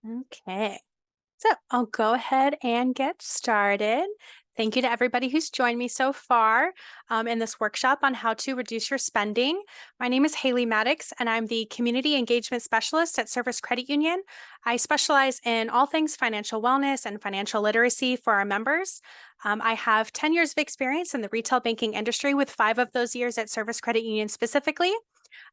Okay, so I'll go ahead and get started. Thank you to everybody who's joined me so far in this workshop on how to reduce your spending. My name is Haley Maddox, and I'm the Community Engagement Specialist at Service Credit Union. I specialize in all things financial wellness and financial literacy for our members. I have 10 years of experience in the retail banking industry, with 5 of those years at Service Credit Union specifically.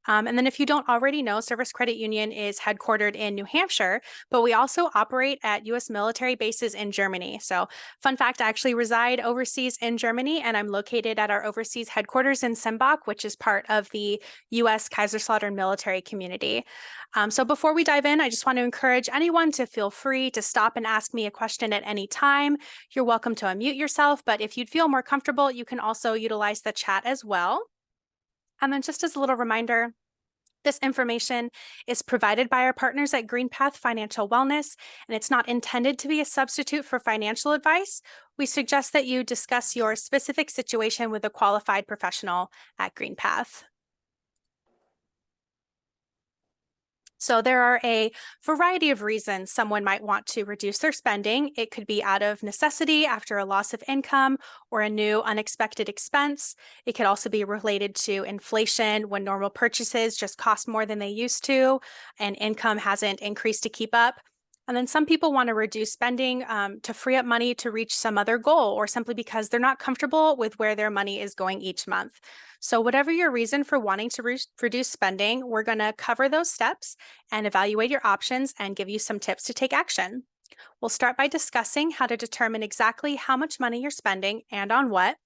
And then if you don't already know, Service Credit Union is headquartered in New Hampshire, but we also operate at US military bases in Germany. So fun fact, I actually reside overseas in Germany, and I'm located at our overseas headquarters in Simbach, which is part of the US Kaiserslautern military community. So before we dive in, I just want to encourage anyone to feel free to stop and ask me a question at any time. You're welcome to unmute yourself, but if you'd feel more comfortable, you can also utilize the chat as well. And then just as a little reminder, this information is provided by our partners at GreenPath Financial Wellness, and it's not intended to be a substitute for financial advice. We suggest that you discuss your specific situation with a qualified professional at GreenPath. So there are a variety of reasons someone might want to reduce their spending. It could be out of necessity after a loss of income or a new unexpected expense. It could also be related to inflation when normal purchases just cost more than they used to and income hasn't increased to keep up. And then some people want to reduce spending to free up money to reach some other goal, or simply because they're not comfortable with where their money is going each month. So whatever your reason for wanting to reduce spending, we're going to cover those steps and evaluate your options and give you some tips to take action. We'll start by discussing how to determine exactly how much money you're spending and on what.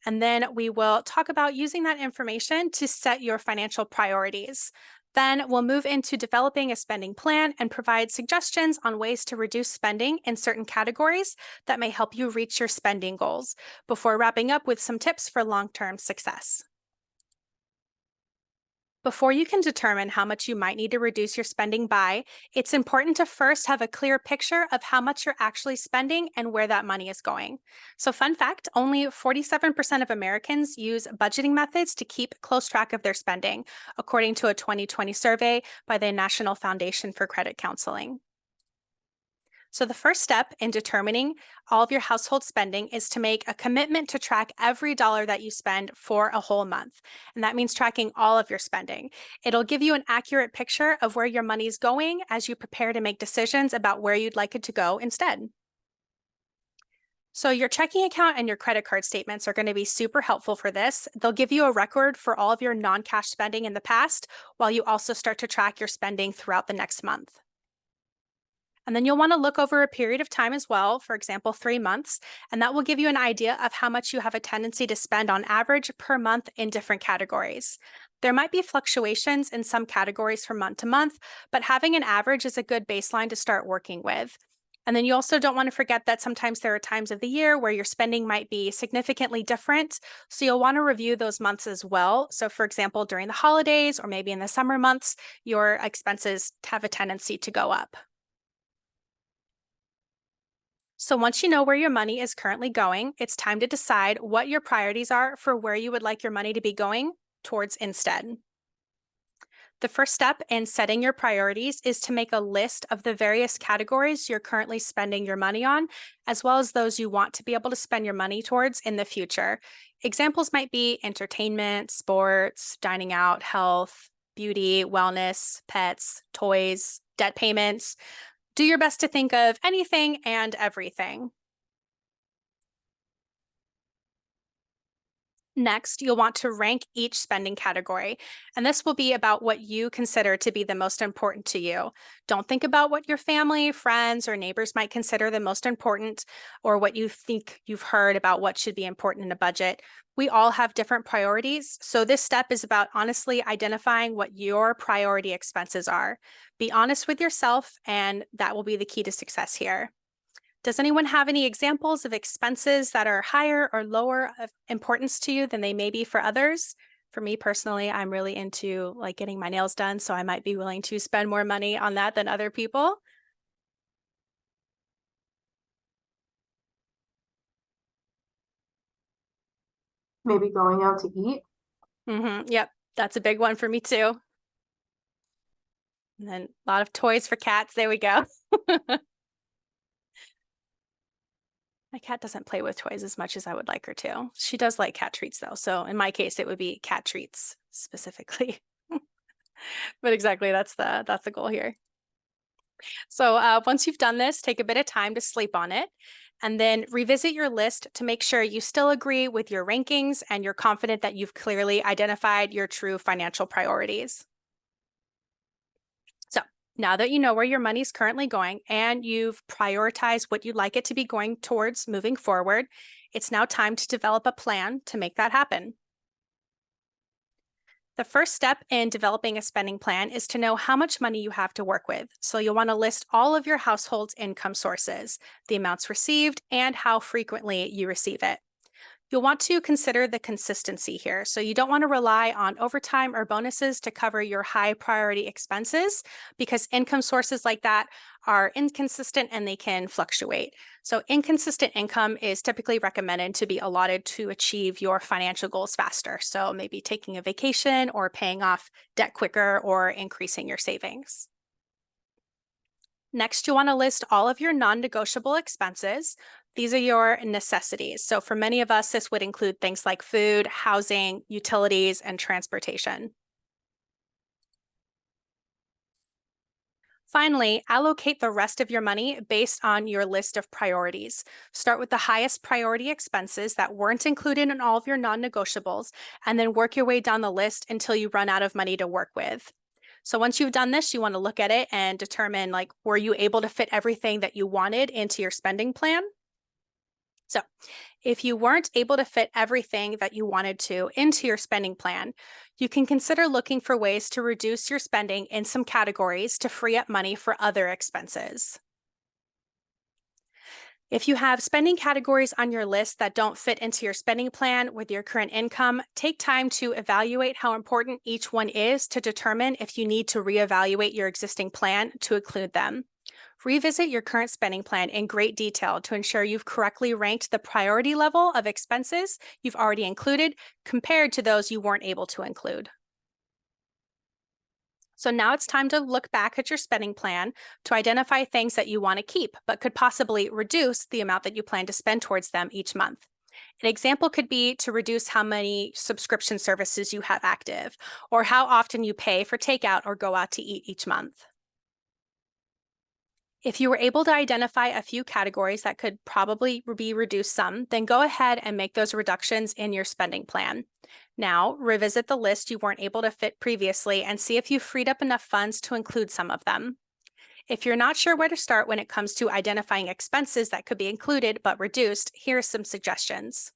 And then we will talk about using that information to set your financial priorities. Then we'll move into developing a spending plan and provide suggestions on ways to reduce spending in certain categories that may help you reach your spending goals, before wrapping up with some tips for long-term success. Before you can determine how much you might need to reduce your spending by, it's important to first have a clear picture of how much you're actually spending and where that money is going. So, fun fact, only 47% of Americans use budgeting methods to keep close track of their spending, according to a 2020 survey by the National Foundation for Credit Counseling. So, the first step in determining all of your household spending is to make a commitment to track every dollar that you spend for a whole month. And that means tracking all of your spending. It'll give you an accurate picture of where your money is going as you prepare to make decisions about where you'd like it to go instead. So, your checking account and your credit card statements are going to be super helpful for this. They'll give you a record for all of your non cash spending in the past, while you also start to track your spending throughout the next month. And then you'll want to look over a period of time as well, for example, 3 months, and that will give you an idea of how much you have a tendency to spend on average per month in different categories. There might be fluctuations in some categories from month to month, but having an average is a good baseline to start working with. And then you also don't want to forget that sometimes there are times of the year where your spending might be significantly different. So you'll want to review those months as well. So, for example, during the holidays or maybe in the summer months, your expenses have a tendency to go up. So once you know where your money is currently going, it's time to decide what your priorities are for where you would like your money to be going towards instead. The first step in setting your priorities is to make a list of the various categories you're currently spending your money on, as well as those you want to be able to spend your money towards in the future. Examples might be entertainment, sports, dining out, health, beauty, wellness, pets, toys, debt payments. Do your best to think of anything and everything. Next, you'll want to rank each spending category, and this will be about what you consider to be the most important to you. Don't think about what your family, friends, or neighbors might consider the most important, or what you think you've heard about what should be important in a budget. We all have different priorities, so this step is about honestly identifying what your priority expenses are. Be honest with yourself, and that will be the key to success here. Does anyone have any examples of expenses that are higher or lower of importance to you than they may be for others? For me personally, I'm really into like getting my nails done, so I might be willing to spend more money on that than other people. Maybe going out to eat. Yep, that's a big one for me too. And then a lot of toys for cats. There we go. My cat doesn't play with toys as much as I would like her to. She does like cat treats though. So in my case, it would be cat treats specifically. But exactly, that's the goal here. So once you've done this, take a bit of time to sleep on it and then revisit your list to make sure you still agree with your rankings and you're confident that you've clearly identified your true financial priorities. So now that you know where your money's currently going and you've prioritized what you'd like it to be going towards moving forward, it's now time to develop a plan to make that happen. The first step in developing a spending plan is to know how much money you have to work with. So you'll want to list all of your household's income sources, the amounts received, and how frequently you receive it. You'll want to consider the consistency here. So you don't want to rely on overtime or bonuses to cover your high priority expenses because income sources like that are inconsistent and they can fluctuate. So inconsistent income is typically recommended to be allotted to achieve your financial goals faster. So maybe taking a vacation or paying off debt quicker or increasing your savings. Next, you want to list all of your non-negotiable expenses. These are your necessities. So for many of us, this would include things like food, housing, utilities, and transportation. Finally, allocate the rest of your money based on your list of priorities. Start with the highest priority expenses that weren't included in all of your non-negotiables, and then work your way down the list until you run out of money to work with. So once you've done this, you want to look at it and determine, like, were you able to fit everything that you wanted into your spending plan? So if you weren't able to fit everything that you wanted to into your spending plan, you can consider looking for ways to reduce your spending in some categories to free up money for other expenses. If you have spending categories on your list that don't fit into your spending plan with your current income, take time to evaluate how important each one is to determine if you need to reevaluate your existing plan to include them. Revisit your current spending plan in great detail to ensure you've correctly ranked the priority level of expenses you've already included compared to those you weren't able to include. So now it's time to look back at your spending plan to identify things that you want to keep, but could possibly reduce the amount that you plan to spend towards them each month. An example could be to reduce how many subscription services you have active, or how often you pay for takeout or go out to eat each month. If you were able to identify a few categories that could probably be reduced some, then go ahead and make those reductions in your spending plan. Now, revisit the list you weren't able to fit previously and see if you freed up enough funds to include some of them. If you're not sure where to start when it comes to identifying expenses that could be included but reduced, here are some suggestions.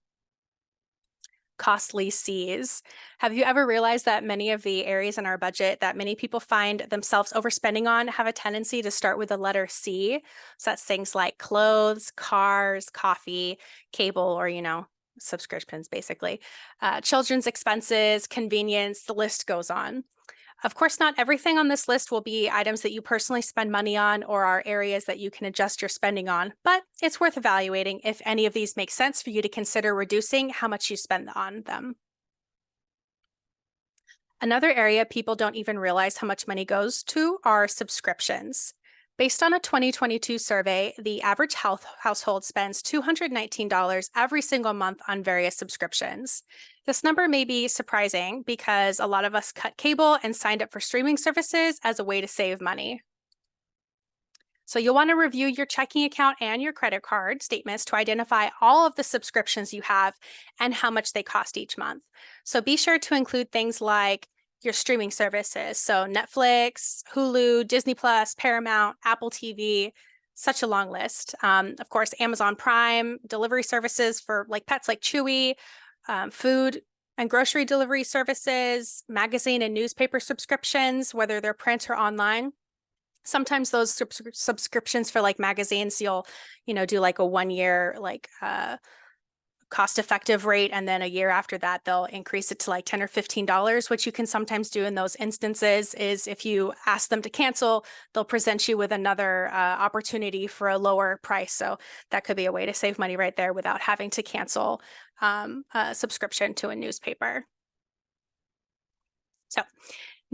Costly Cs. Have you ever realized that many of the areas in our budget that many people find themselves overspending on have a tendency to start with the letter C? So that's things like clothes, cars, coffee, cable, or, subscriptions, basically. Children's expenses, convenience, the list goes on. Of course, not everything on this list will be items that you personally spend money on or are areas that you can adjust your spending on, but it's worth evaluating if any of these make sense for you to consider reducing how much you spend on them. Another area people don't even realize how much money goes to are subscriptions. Based on a 2022 survey, the average household spends $219 every single month on various subscriptions. This number may be surprising because a lot of us cut cable and signed up for streaming services as a way to save money. So you'll want to review your checking account and your credit card statements to identify all of the subscriptions you have and how much they cost each month. So be sure to include things like your streaming services. So Netflix, Hulu, Disney Plus, Paramount, Apple TV, such a long list. Of course, Amazon Prime, delivery services for like pets like Chewy, food and grocery delivery services, magazine and newspaper subscriptions, whether they're print or online. Sometimes those subscriptions for like magazines, you'll, do like a 1 year, cost effective rate. And then a year after that, they'll increase it to like $10 or $15. What you can sometimes do in those instances is if you ask them to cancel, they'll present you with another opportunity for a lower price. So that could be a way to save money right there without having to cancel a subscription to a newspaper. So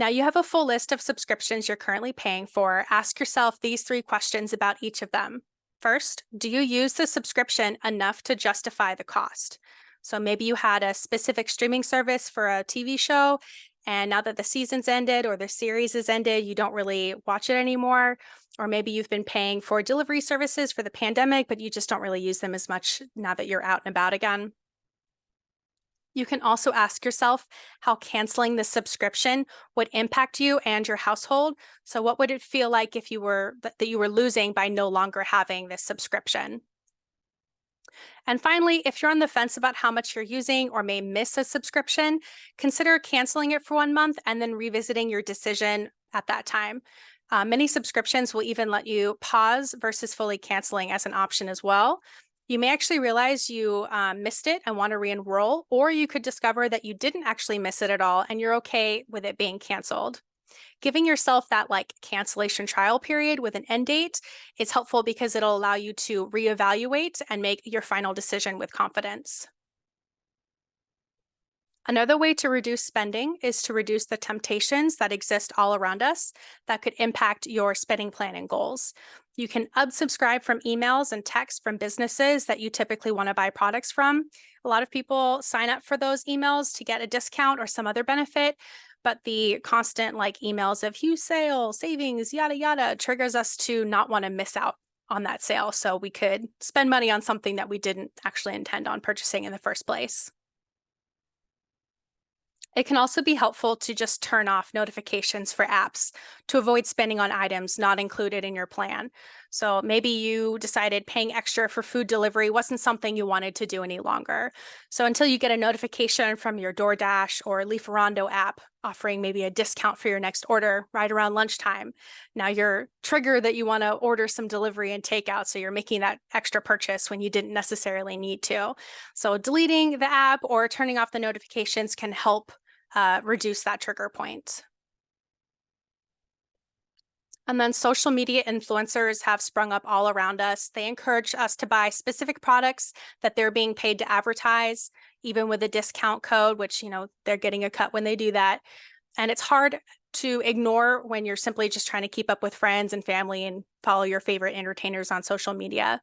Now you have a full list of subscriptions you're currently paying for. Ask yourself these 3 questions about each of them. First, do you use the subscription enough to justify the cost? So maybe you had a specific streaming service for a TV show, and now that the season's ended or the series is ended, you don't really watch it anymore. Or maybe you've been paying for delivery services for the pandemic, but you just don't really use them as much now that you're out and about again. You can also ask yourself how canceling the subscription would impact you and your household. So what would it feel like if you were that you were losing by no longer having this subscription? And finally, if you're on the fence about how much you're using or may miss a subscription, consider canceling it for 1 month and then revisiting your decision at that time. Many subscriptions will even let you pause versus fully canceling as an option as well. You may actually realize you missed it and want to re-enroll, or you could discover that you didn't actually miss it at all and you're okay with it being canceled. Giving yourself that like cancellation trial period with an end date is helpful because it'll allow you to reevaluate and make your final decision with confidence. Another way to reduce spending is to reduce the temptations that exist all around us that could impact your spending plan and goals. You can unsubscribe from emails and texts from businesses that you typically want to buy products from. A lot of people sign up for those emails to get a discount or some other benefit, but the constant like emails of huge sale, savings, yada, yada, triggers us to not want to miss out on that sale. So we could spend money on something that we didn't actually intend on purchasing in the first place. It can also be helpful to just turn off notifications for apps to avoid spending on items not included in your plan. So maybe you decided paying extra for food delivery wasn't something you wanted to do any longer. So until you get a notification from your DoorDash or Lieferando app offering maybe a discount for your next order right around lunchtime, now you're triggered that you want to order some delivery and takeout. So you're making that extra purchase when you didn't necessarily need to. So deleting the app or turning off the notifications can help reduce that trigger point. And then social media influencers have sprung up all around us. They encourage us to buy specific products that they're being paid to advertise, even with a discount code, which, they're getting a cut when they do that. And it's hard to ignore when you're simply just trying to keep up with friends and family and follow your favorite entertainers on social media.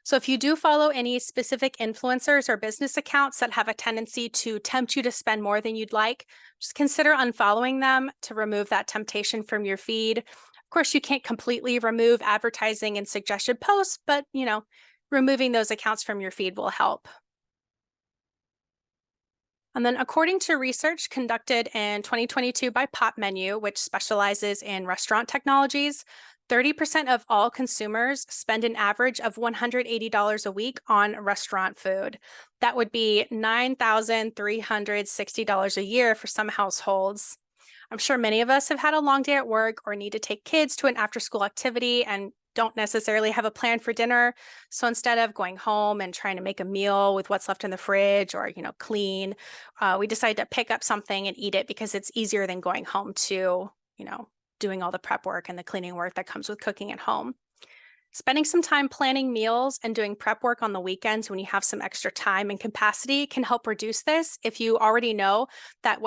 So if you do follow any specific influencers or business accounts that have a tendency to tempt you to spend more than you'd like, just consider unfollowing them to remove that temptation from your feed. Of course, you can't completely remove advertising and suggested posts, but removing those accounts from your feed will help. And then, according to research conducted in 2022 by Popmenu, which specializes in restaurant technologies, 30% of all consumers spend an average of $180 a week on restaurant food. That would be $9,360 a year for some households. I'm sure many of us have had a long day at work or need to take kids to an after school activity and don't necessarily have a plan for dinner. So instead of going home and trying to make a meal with what's left in the fridge or, clean, we decide to pick up something and eat it because it's easier than going home to, doing all the prep work and the cleaning work that comes with cooking at home. Spending some time planning meals and doing prep work on the weekends when you have some extra time and capacity can help reduce this if you already know that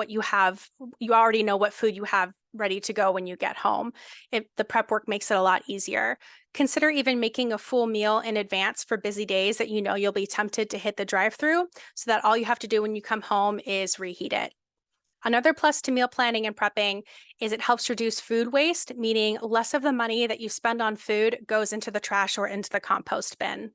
you already know what food you have ready to go when you get home. The prep work makes it a lot easier. Consider even making a full meal in advance for busy days that you'll be tempted to hit the drive-through so that all you have to do when you come home is reheat it. Another plus to meal planning and prepping is it helps reduce food waste, meaning less of the money that you spend on food goes into the trash or into the compost bin.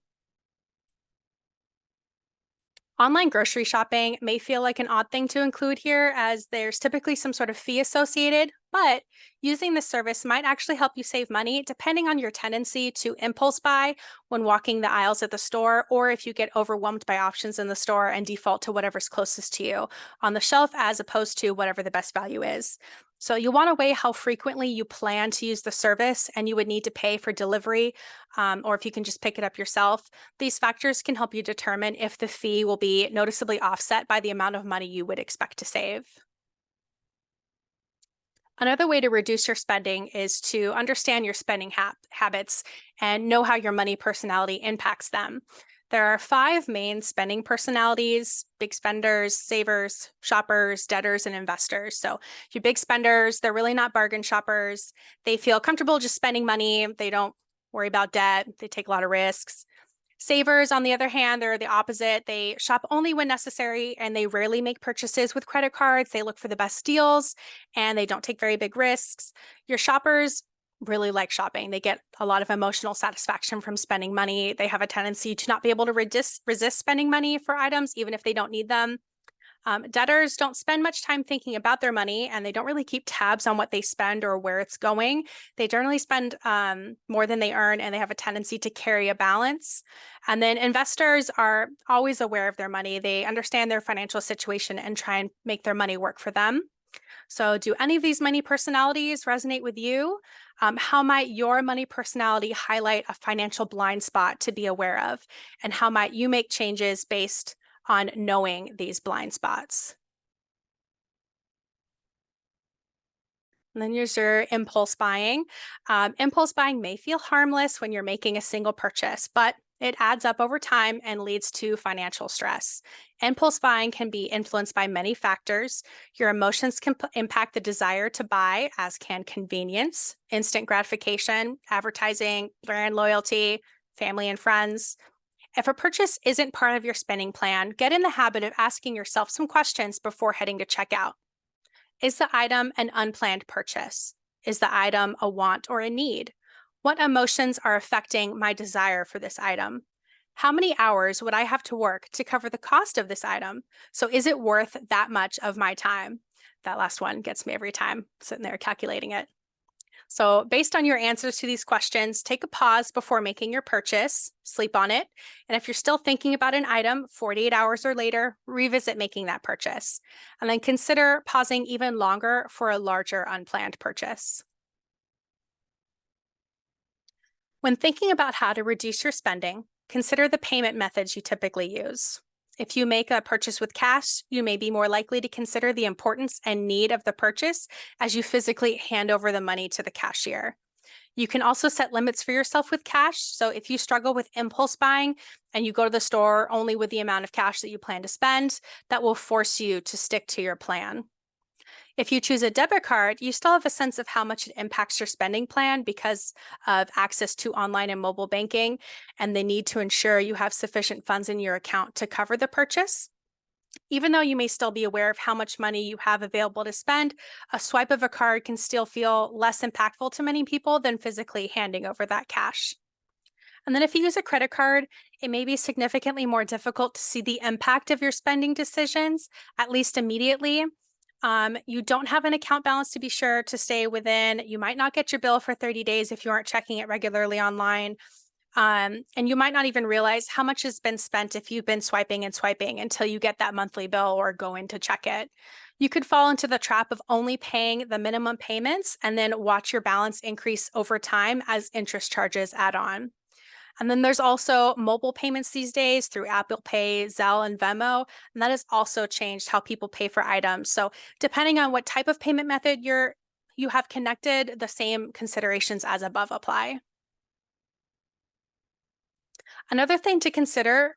Online grocery shopping may feel like an odd thing to include here, as there's typically some sort of fee associated, but using this service might actually help you save money depending on your tendency to impulse buy when walking the aisles at the store, or if you get overwhelmed by options in the store and default to whatever's closest to you on the shelf as opposed to whatever the best value is. So you want to weigh how frequently you plan to use the service and you would need to pay for delivery, or if you can just pick it up yourself. These factors can help you determine if the fee will be noticeably offset by the amount of money you would expect to save. Another way to reduce your spending is to understand your spending habits and know how your money personality impacts them. There are five main spending personalities: big spenders, savers, shoppers, debtors, and investors. So your big spenders, they're really not bargain shoppers. They feel comfortable just spending money. They don't worry about debt. They take a lot of risks. Savers, on the other hand, they're the opposite. They shop only when necessary and they rarely make purchases with credit cards. They look for the best deals and they don't take very big risks. Your shoppers really like shopping. They get a lot of emotional satisfaction from spending money. They have a tendency to not be able to resist spending money for items, even if they don't need them. Debtors don't spend much time thinking about their money and they don't really keep tabs on what they spend or where it's going. They generally spend more than they earn and they have a tendency to carry a balance. And then investors are always aware of their money. They understand their financial situation and try and make their money work for them. So do any of these money personalities resonate with you? How might your money personality highlight a financial blind spot to be aware of? And how might you make changes based on knowing these blind spots? And then there's your impulse buying. Impulse buying may feel harmless when you're making a single purchase, but it adds up over time and leads to financial stress. Impulse buying can be influenced by many factors. Your emotions can impact the desire to buy, as can convenience, instant gratification, advertising, brand loyalty, family and friends. If a purchase isn't part of your spending plan, get in the habit of asking yourself some questions before heading to checkout. Is the item an unplanned purchase? Is the item a want or a need? What emotions are affecting my desire for this item? How many hours would I have to work to cover the cost of this item? So is it worth that much of my time? That last one gets me every time, sitting there calculating it. So based on your answers to these questions, take a pause before making your purchase, sleep on it. And if you're still thinking about an item 48 hours or later, revisit making that purchase. And then consider pausing even longer for a larger unplanned purchase. When thinking about how to reduce your spending, consider the payment methods you typically use. If you make a purchase with cash, you may be more likely to consider the importance and need of the purchase as you physically hand over the money to the cashier. You can also set limits for yourself with cash. So if you struggle with impulse buying and you go to the store only with the amount of cash that you plan to spend, that will force you to stick to your plan. If you choose a debit card, you still have a sense of how much it impacts your spending plan because of access to online and mobile banking and the need to ensure you have sufficient funds in your account to cover the purchase. Even though you may still be aware of how much money you have available to spend, a swipe of a card can still feel less impactful to many people than physically handing over that cash. And then if you use a credit card, it may be significantly more difficult to see the impact of your spending decisions, at least immediately. You don't have an account balance to be sure to stay within. You might not get your bill for 30 days if you aren't checking it regularly online. And you might not even realize how much has been spent if you've been swiping and swiping until you get that monthly bill or go in to check it. You could fall into the trap of only paying the minimum payments and then watch your balance increase over time as interest charges add on. And then there's also mobile payments these days through Apple Pay, Zelle, and Venmo. And that has also changed how people pay for items. So depending on what type of payment method you have connected, the same considerations as above apply. Another thing to consider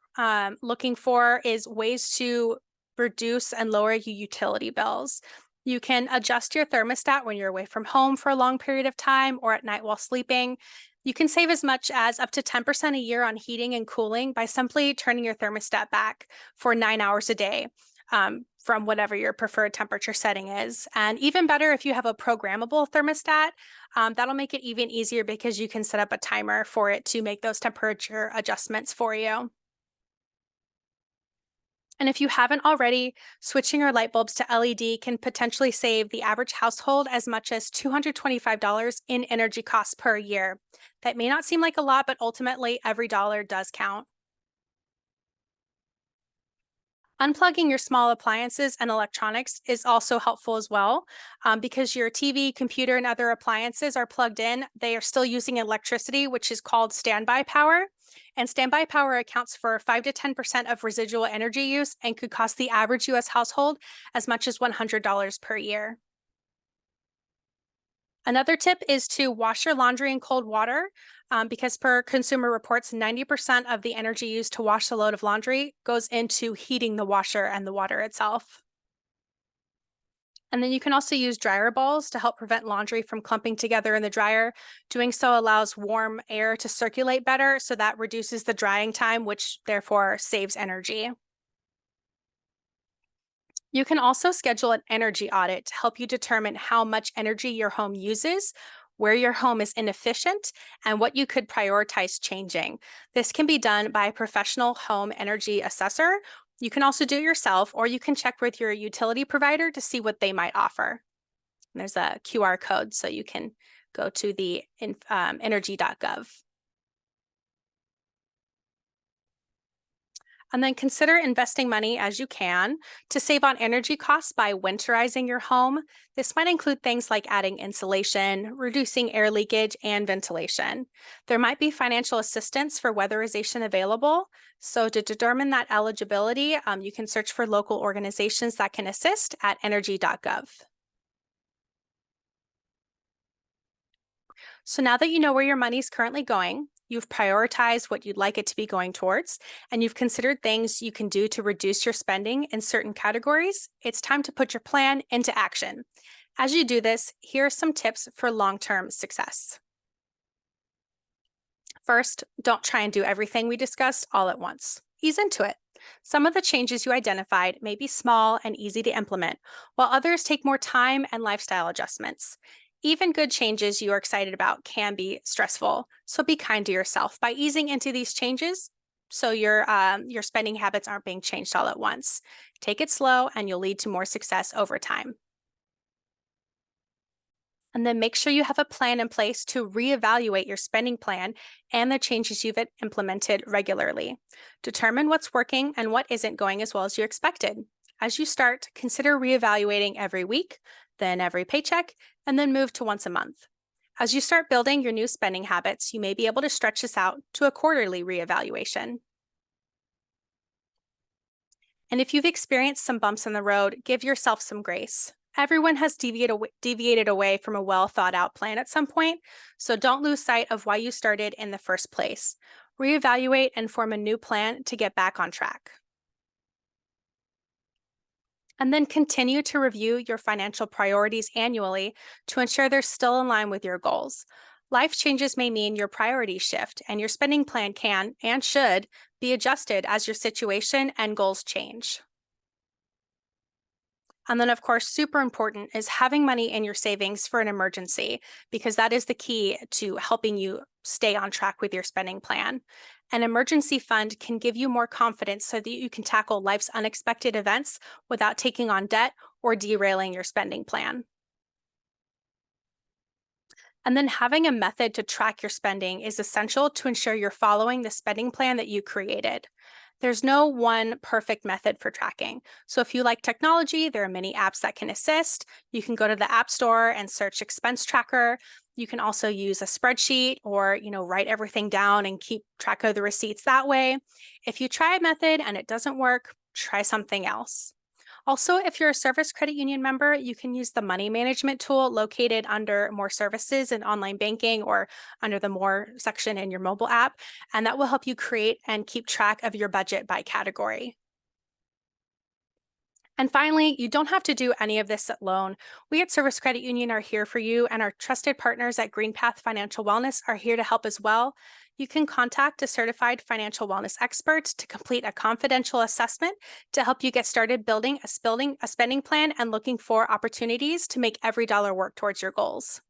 looking for is ways to reduce and lower your utility bills. You can adjust your thermostat when you're away from home for a long period of time or at night while sleeping. You can save as much as up to 10% a year on heating and cooling by simply turning your thermostat back for 9 hours a day from whatever your preferred temperature setting is. And even better, if you have a programmable thermostat, that'll make it even easier because you can set up a timer for it to make those temperature adjustments for you. And if you haven't already, switching your light bulbs to LED can potentially save the average household as much as $225 in energy costs per year. That may not seem like a lot, but ultimately every dollar does count. Unplugging your small appliances and electronics is also helpful as well because your TV, computer, and other appliances are plugged in. They are still using electricity, which is called standby power. And standby power accounts for 5 to 10% of residual energy use and could cost the average US household as much as $100 per year. Another tip is to wash your laundry in cold water because per Consumer Reports, 90% of the energy used to wash a load of laundry goes into heating the washer and the water itself. And then you can also use dryer balls to help prevent laundry from clumping together in the dryer. Doing so allows warm air to circulate better, so that reduces the drying time, which therefore saves energy. You can also schedule an energy audit to help you determine how much energy your home uses, where your home is inefficient, and what you could prioritize changing. This can be done by a professional home energy assessor. You can also do it yourself, or you can check with your utility provider to see what they might offer. And there's a QR code, so you can go to the energy.gov. And then consider investing money as you can to save on energy costs by winterizing your home. This might include things like adding insulation, reducing air leakage, and ventilation. There might be financial assistance for weatherization available. So to determine that eligibility, you can search for local organizations that can assist at energy.gov. So now that you know where your money is currently going, you've prioritized what you'd like it to be going towards, and you've considered things you can do to reduce your spending in certain categories, it's time to put your plan into action. As you do this, here are some tips for long-term success. First, don't try and do everything we discussed all at once. Ease into it. Some of the changes you identified may be small and easy to implement, while others take more time and lifestyle adjustments. Even good changes you are excited about can be stressful, so be kind to yourself by easing into these changes so your spending habits aren't being changed all at once. Take it slow and you'll lead to more success over time. And then make sure you have a plan in place to reevaluate your spending plan and the changes you've implemented regularly. Determine what's working and what isn't going as well as you expected. As you start, consider reevaluating every week, then every paycheck, and then move to once a month. As you start building your new spending habits, you may be able to stretch this out to a quarterly reevaluation. And if you've experienced some bumps in the road, give yourself some grace. Everyone has deviated away from a well thought out plan at some point, so don't lose sight of why you started in the first place. Reevaluate and form a new plan to get back on track. And then continue to review your financial priorities annually to ensure they're still in line with your goals. Life changes may mean your priorities shift, and your spending plan can and should be adjusted as your situation and goals change. And then, of course, super important is having money in your savings for an emergency, because that is the key to helping you stay on track with your spending plan. An emergency fund can give you more confidence so that you can tackle life's unexpected events without taking on debt or derailing your spending plan. And then having a method to track your spending is essential to ensure you're following the spending plan that you created. There's no one perfect method for tracking. So if you like technology, there are many apps that can assist. You can go to the App Store and search Expense Tracker. You can also use a spreadsheet or, write everything down and keep track of the receipts that way. If you try a method and it doesn't work, try something else. Also, if you're a Service Credit Union member, you can use the money management tool located under More Services in online banking or under the More section in your mobile app, and that will help you create and keep track of your budget by category. And finally, you don't have to do any of this alone. We at Service Credit Union are here for you, and our trusted partners at GreenPath Financial Wellness are here to help as well. You can contact a certified financial wellness expert to complete a confidential assessment to help you get started building a spending plan and looking for opportunities to make every dollar work towards your goals.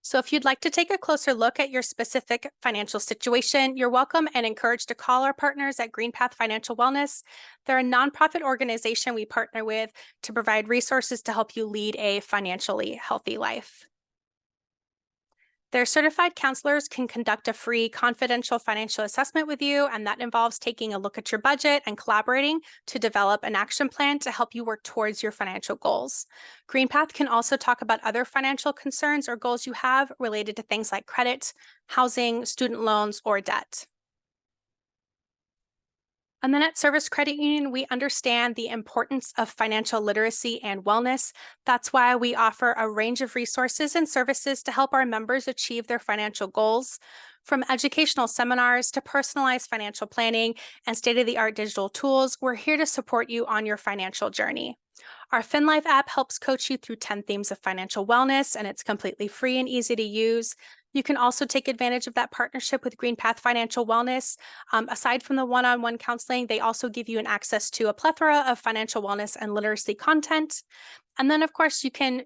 So if you'd like to take a closer look at your specific financial situation, you're welcome and encouraged to call our partners at GreenPath Financial Wellness. They're a nonprofit organization we partner with to provide resources to help you lead a financially healthy life. Their certified counselors can conduct a free confidential financial assessment with you, and that involves taking a look at your budget and collaborating to develop an action plan to help you work towards your financial goals. GreenPath can also talk about other financial concerns or goals you have related to things like credit, housing, student loans, or debt. And then at Service Credit Union, we understand the importance of financial literacy and wellness. That's why we offer a range of resources and services to help our members achieve their financial goals. From educational seminars to personalized financial planning and state-of-the-art digital tools, we're here to support you on your financial journey. Our FinLife app helps coach you through 10 themes of financial wellness, and it's completely free and easy to use. You can also take advantage of that partnership with GreenPath Financial Wellness. Aside from the one-on-one counseling, they also give you an access to a plethora of financial wellness and literacy content. And then, of course, you can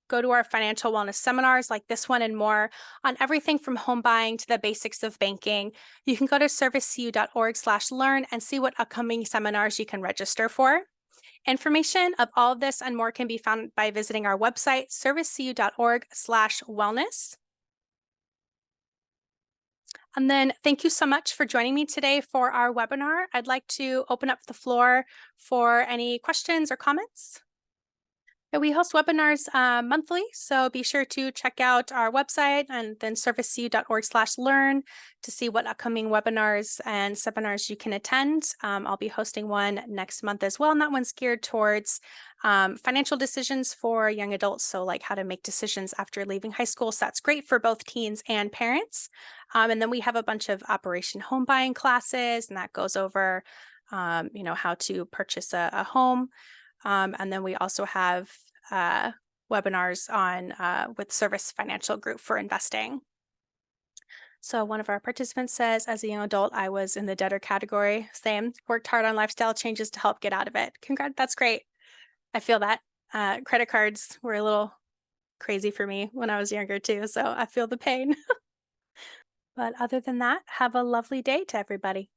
go to our financial wellness seminars like this one and more on everything from home buying to the basics of banking. You can go to servicecu.org/learn and see what upcoming seminars you can register for. Information of all of this and more can be found by visiting our website, servicecu.org/wellness. And then thank you so much for joining me today for our webinar. I'd like to open up the floor for any questions or comments. We host webinars monthly, so be sure to check out our website and then servicecu.org/learn to see what upcoming webinars and seminars you can attend. I'll be hosting one next month as well, and that one's geared towards financial decisions for young adults, so like how to make decisions after leaving high school. So that's great for both teens and parents. And then we have a bunch of Operation Home Buying classes, and that goes over how to purchase a home. And then we also have webinars on with Service Financial Group for investing. So one of our participants says, as a young adult, I was in the debtor category. Same, worked hard on lifestyle changes to help get out of it. Congrats, that's great. I feel that. Credit cards were a little crazy for me when I was younger too, so I feel the pain. But other than that, have a lovely day to everybody.